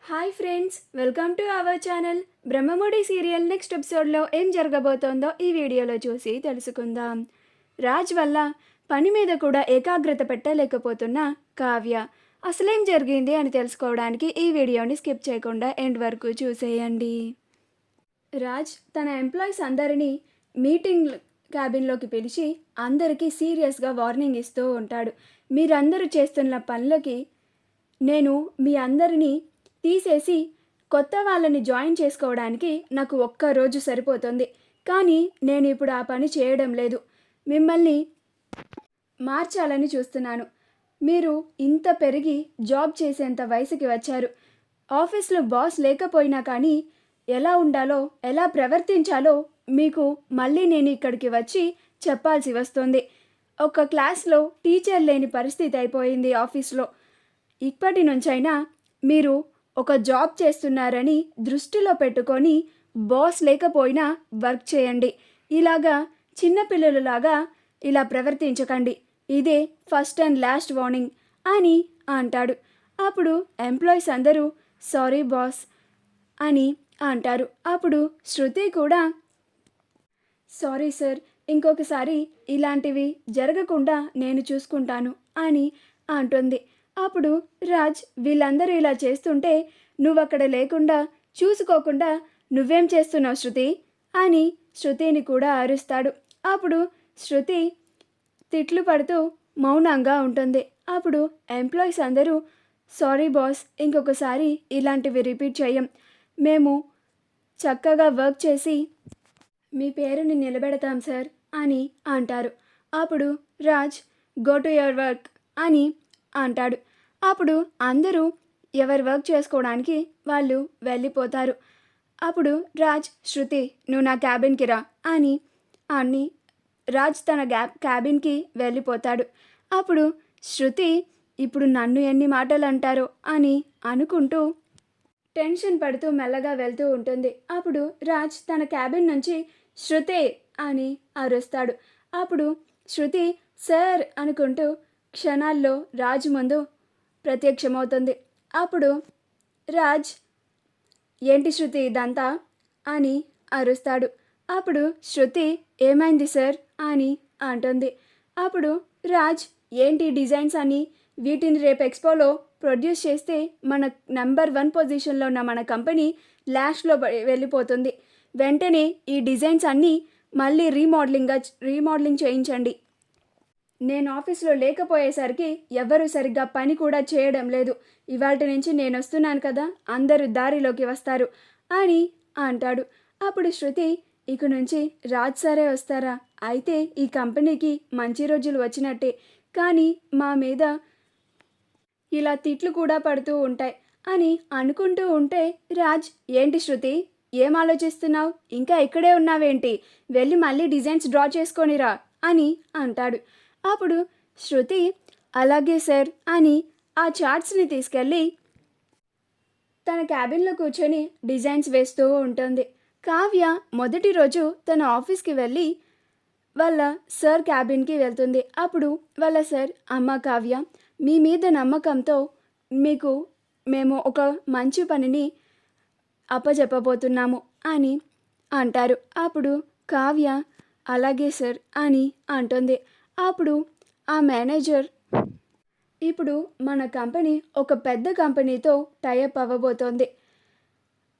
Hi friends, welcome to our channel. Brahmamudi serial next ఎపిసోడ్లో ఏం జరగబోతోందో ఈ వీడియోలో చూసి తెలుసుకుందాం. రాజ్ వల్ల పని మీద కూడా ఏకాగ్రత పెట్టలేకపోతున్న కావ్య అసలేం జరిగింది అని తెలుసుకోవడానికి ఈ వీడియోని స్కిప్ చేయకుండా ఎండ్ వరకు చూసేయండి. రాజ్ తన ఎంప్లాయీస్ అందరినీ మీటింగ్ క్యాబిన్లోకి పిలిచి అందరికీ సీరియస్గా వార్నింగ్ ఇస్తూ ఉంటాడు. మీరందరూ చేస్తున్న పనులకి నేను మీ అందరినీ తీసేసి కొత్త వాళ్ళని జాయిన్ చేసుకోవడానికి నాకు ఒక్క రోజు సరిపోతుంది. కానీ నేను ఇప్పుడు ఆ పని చేయడం లేదు. మిమ్మల్ని మార్చాలని చూస్తున్నాను. మీరు ఇంత పెరిగి జాబ్ చేసేంత వయసుకి వచ్చారు. ఆఫీస్లో బాస్ లేకపోయినా కానీ ఎలా ఉండాలో, ఎలా ప్రవర్తించాలో మీకు మళ్ళీ నేను ఇక్కడికి వచ్చి చెప్పాల్సి వస్తుంది. ఒక క్లాస్లో టీచర్ లేని పరిస్థితి అయిపోయింది ఆఫీస్లో. ఇప్పటి నుంచైనా మీరు ఒక జాబ్ చేస్తున్నారని దృష్టిలో పెట్టుకొని బాస్ లేకపోయినా వర్క్ చేయండి. ఇలాగా చిన్నపిల్లలలాగా ఇలా ప్రవర్తించకండి. ఇదే ఫస్ట్ అండ్ లాస్ట్ వార్నింగ్ అని అంటాడు. అప్పుడు ఎంప్లాయీస్ అందరూ సారీ బాస్ అని అంటారు. అప్పుడు శృతి కూడా సారీ సార్, ఇంకొకసారి ఇలాంటివి జరగకుండా నేను చూసుకుంటాను అని అంటుంది. అప్పుడు రాజ్ వీళ్ళందరూ ఇలా చేస్తుంటే నువ్వక్కడ లేకుండా చూసుకోకుండా నువ్వేం చేస్తున్నావు శృతి అని శృతిని కూడా అరుస్తాడు. అప్పుడు శృతి తిట్లు పడుతూ మౌనంగా ఉంటుంది. అప్పుడు ఎంప్లాయీస్ అందరూ సారీ బాస్, ఇంకొకసారి ఇలాంటివి రిపీట్ చేయం. మేము చక్కగా వర్క్ చేసి మీ పేరుని నిలబెడతాం సార్ అని అంటారు. అప్పుడు Raj go to your work అని అంటాడు. అప్పుడు అందరూ ఎవరి వర్క్ చేసుకోవడానికి వాళ్ళు వెళ్ళిపోతారు. అప్పుడు రాజ్ శృతి నువ్వు నా క్యాబిన్కి రా అని రాజ్ తన క్యాబిన్కి వెళ్ళిపోతాడు. అప్పుడు శృతి ఇప్పుడు నన్ను ఎన్ని మాటలు అంటారో అని అనుకుంటూ టెన్షన్ పడుతూ మెల్లగా వెళ్తూ ఉంటుంది. అప్పుడు రాజ్ తన క్యాబిన్ నుంచి శృతి అని అరుస్తాడు. అప్పుడు శృతి సార్ అనుకుంటూ క్షణాల్లో రాజ్ ముందు ప్రత్యక్షమవుతుంది. అప్పుడు రాజ్ ఏంటి శృతి ఇదంతా అని అరుస్తాడు. అప్పుడు శృతి ఏమైంది సార్ అని అంటుంది. అప్పుడు రాజ్ ఏంటి డిజైన్స్ అని, వీటిని రేపు ఎక్స్పోలో ప్రొడ్యూస్ చేస్తే మన నెంబర్ 1 పొజిషన్లో ఉన్న మన కంపెనీ లాస్ట్లో వెళ్ళిపోతుంది. వెంటనే ఈ డిజైన్స్ అన్నీ మళ్ళీ రీమోడలింగ్ చేయించండి. నేను ఆఫీస్లో లేకపోయేసరికి ఎవరు సరిగ్గా పని కూడా చేయడం లేదు. ఇవాల్టి నుంచి నేను వస్తున్నాను కదా, అందరూ దారిలోకి వస్తారు అని అంటాడు. అప్పుడు శృతి ఇక నుంచి రాజ్ సారే వస్తారా, అయితే ఈ కంపెనీకి మంచి రోజులు వచ్చినట్టే. కానీ మా మీద ఇలా తిట్లు కూడా పడుతూ ఉంటాయి అని అనుకుంటూ ఉంటే రాజ్ ఏంటి శృతి ఏం ఆలోచిస్తున్నావు, ఇంకా ఇక్కడే ఉన్నావేంటి, వెళ్ళి మళ్ళీ డిజైన్స్ డ్రా చేసుకొనిరా అని అంటాడు. అప్పుడు శృతి అలాగే సార్ అని ఆ చార్ట్స్ని తీసుకెళ్ళి తన క్యాబిన్లో కూర్చొని డిజైన్స్ వేస్తూ ఉంటుంది. కావ్య మొదటి రోజు తన ఆఫీస్కి వెళ్ళి వాళ్ళ సార్ క్యాబిన్కి వెళ్తుంది. అప్పుడు వాళ్ళ సార్ అమ్మ కావ్య, మీ మీద నమ్మకంతో మీకు మేము ఒక మంచి పనిని అప్పచెప్పబోతున్నాము అని అంటారు. అప్పుడు కావ్య అలాగే సార్ అని అంటుంది. అప్పుడు ఆ మేనేజర్ ఇప్పుడు మన కంపెనీ ఒక పెద్ద కంపెనీతో టైఅప్ అవ్వబోతోంది.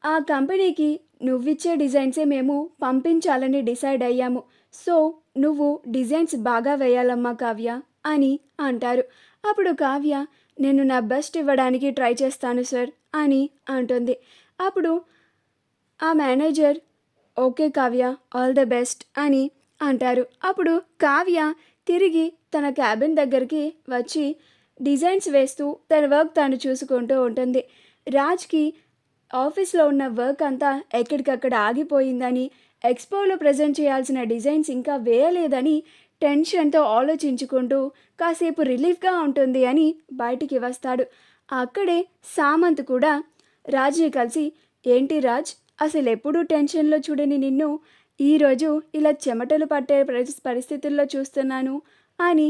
ఆ కంపెనీకి నువ్విచ్చే డిజైన్సే మేము పంపించాలని డిసైడ్ అయ్యాము. సో నువ్వు డిజైన్స్ బాగా వేయాలమ్మా కావ్య అని అంటారు. అప్పుడు కావ్య నేను నా బెస్ట్ ఇవ్వడానికి ట్రై చేస్తాను సార్ అని అంటుంది. అప్పుడు ఆ manager okay Kavya, all the best అని అంటారు. అప్పుడు కావ్య తిరిగి తన క్యాబిన్ దగ్గరికి వచ్చి డిజైన్స్ వేస్తూ తన వర్క్ తాను చూసుకుంటూ ఉంటుంది. రాజ్కి ఆఫీస్లో ఉన్న వర్క్ అంతా ఎక్కడికక్కడ ఆగిపోయిందని, ఎక్స్పోలో ప్రజెంట్ చేయాల్సిన డిజైన్స్ ఇంకా వేయలేదని టెన్షన్తో ఆలోచించుకుంటూ కాసేపు రిలీఫ్గా ఉంటుంది అని బయటికి వస్తాడు. అక్కడే సామంత్ కూడా రాజ్ని కలిసి ఏంటి రాజ్, అసలు ఎప్పుడూ టెన్షన్లో చూడని నిన్ను ఈరోజు ఇలా చెమటలు పట్టే పరిస్థితుల్లో చూస్తున్నాను అని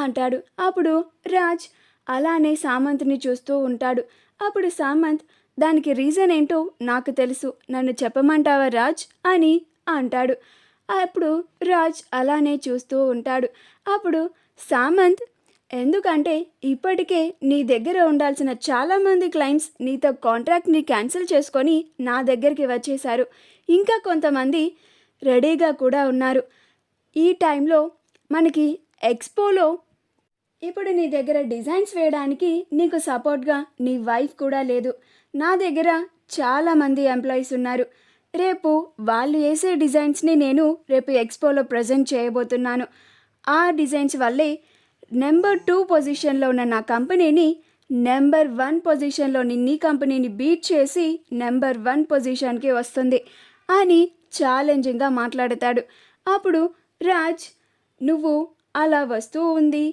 అంటాడు. అప్పుడు రాజ్ అలానే సామంత్ని చూస్తూ ఉంటాడు. అప్పుడు సామంత్, దానికి రీజన్ ఏంటో నాకు తెలుసు, నన్ను చెప్పమంటావా రాజ్ అని అంటాడు. అప్పుడు రాజ్ అలానే చూస్తూ ఉంటాడు. అప్పుడు సామంత్, ఎందుకంటే ఇప్పటికే నీ దగ్గర ఉండాల్సిన చాలామంది క్లయింట్స్ నీతో కాంట్రాక్ట్ని క్యాన్సిల్ చేసుకొని నా దగ్గరికి వచ్చేశారు. ఇంకా కొంతమంది రెడీగా కూడా ఉన్నారు. ఈ టైంలో మనకి ఎక్స్పోలో ఇప్పుడు నీ దగ్గర డిజైన్స్ వేయడానికి నీకు సపోర్ట్గా నీ వైఫ్ కూడా లేదు. నా దగ్గర చాలామంది ఎంప్లాయీస్ ఉన్నారు. రేపు వాళ్ళు వేసే డిజైన్స్ని నేను రేపు ఎక్స్పోలో ప్రజెంట్ చేయబోతున్నాను. ఆ డిజైన్స్ వల్లే నెంబర్ 2 పొజిషన్లో ఉన్న నా కంపెనీని నెంబర్ 1 పొజిషన్లోని నీ కంపెనీని బీట్ చేసి నెంబర్ 1 పొజిషన్కి వస్తుంది అని ఛాలెంజింగ్గా మాట్లాడతాడు. అప్పుడు రాజ్, నువ్వు అలా వస్తూ ఉంది,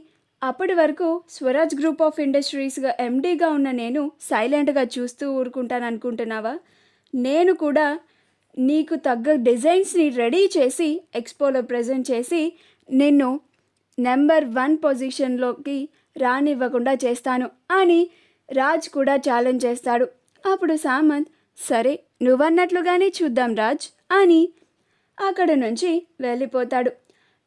అప్పటి వరకు స్వరాజ్ గ్రూప్ ఆఫ్ ఇండస్ట్రీస్గా ఎండీగా ఉన్న నేను సైలెంట్గా చూస్తూ ఊరుకుంటాను అనుకుంటున్నావా? నేను కూడా నీకు తగ్గ డిజైన్స్ని రెడీ చేసి ఎక్స్పోలో ప్రజెంట్ చేసి నిన్ను నెంబర్ 1 పొజిషన్లోకి రానివ్వకుండా చేస్తాను అని రాజ్ కూడా ఛాలెంజ్ చేస్తాడు. అప్పుడు సామంత్, సరే నువ్వన్నట్లుగానే చూద్దాం రాజ్ అని అక్కడ నుంచి వెళ్ళిపోతాడు.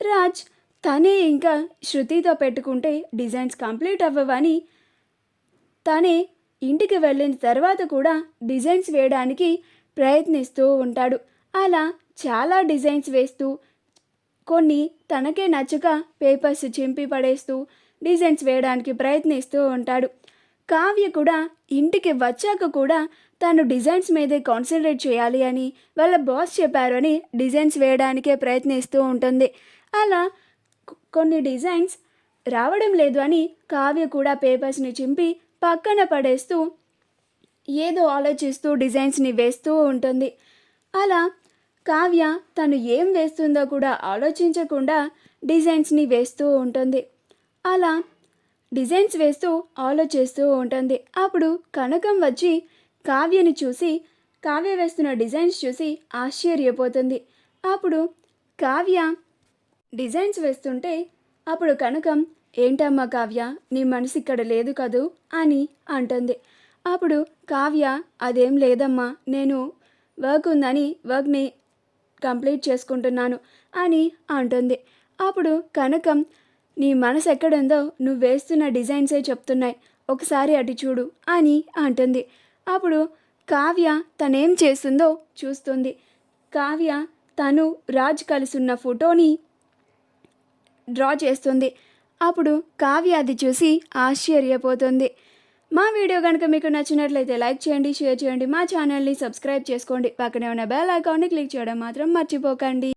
రాజ్ తనే ఇంకా శృతితో పెట్టుకుంటే డిజైన్స్ కంప్లీట్ అవ్వవని తనే ఇంటికి వెళ్ళిన తర్వాత కూడా డిజైన్స్ వేయడానికి ప్రయత్నిస్తూ ఉంటాడు. అలా చాలా డిజైన్స్ వేస్తూ కొన్ని తనకే నచ్చక పేపర్స్ చింపి పడేస్తూ డిజైన్స్ వేయడానికి ప్రయత్నిస్తూ ఉంటాడు. కావ్య కూడా ఇంటికి వచ్చాక కూడా తను డిజైన్స్ మీదే కాన్సన్ట్రేట్ చేయాలి అని వాళ్ళ బాస్ చెప్పారు అని డిజైన్స్ వేయడానికే ప్రయత్నిస్తూ ఉంటుంది. అలా కొన్ని డిజైన్స్ రావడం లేదు అని కావ్య కూడా పేపర్స్ని చింపి పక్కన పడేస్తూ ఏదో ఆలోచిస్తూ డిజైన్స్ని వేస్తూ ఉంటుంది. అలా కావ్య తను ఏం వేస్తుందో కూడా ఆలోచించకుండా డిజైన్స్ని వేస్తూ ఉంటుంది. అలా డిజైన్స్ వేస్తూ ఆలోచిస్తూ ఉంటుంది. అప్పుడు కనకం వచ్చి కావ్యని చూసి కావ్య వేస్తున్న డిజైన్స్ చూసి ఆశ్చర్యపోతుంది. అప్పుడు కావ్య డిజైన్స్ వేస్తుంటే అప్పుడు కనకం, ఏంటమ్మా కావ్య, నీ మనసు ఇక్కడ లేదు కదూ అని అంటుంది. అప్పుడు కావ్య, అదేం లేదమ్మా, నేను వర్క్ ఉందని వర్క్ని కంప్లీట్ చేసుకుంటున్నాను అని అంటుంది. అప్పుడు కనకం, నీ మనసు ఎక్కడుందో నువ్వు వేస్తున్న డిజైన్సే చెప్తున్నాయి, ఒకసారి అటు చూడు అని అంటుంది. అప్పుడు కావ్య తనేం చేస్తుందో చూస్తుంది. కావ్య తను రాజ్ కలిసున్న ఫోటోని డ్రా చేస్తుంది. అప్పుడు కావ్య అది చూసి ఆశ్చర్యపోతుంది. మా వీడియో కనుక మీకు నచ్చినట్లయితే లైక్ చేయండి, షేర్ చేయండి, మా ఛానల్ని సబ్స్క్రైబ్ చేసుకోండి, పక్కనే ఉన్న బెల్ ఐకాన్ని క్లిక్ చేయడం మాత్రం మర్చిపోకండి.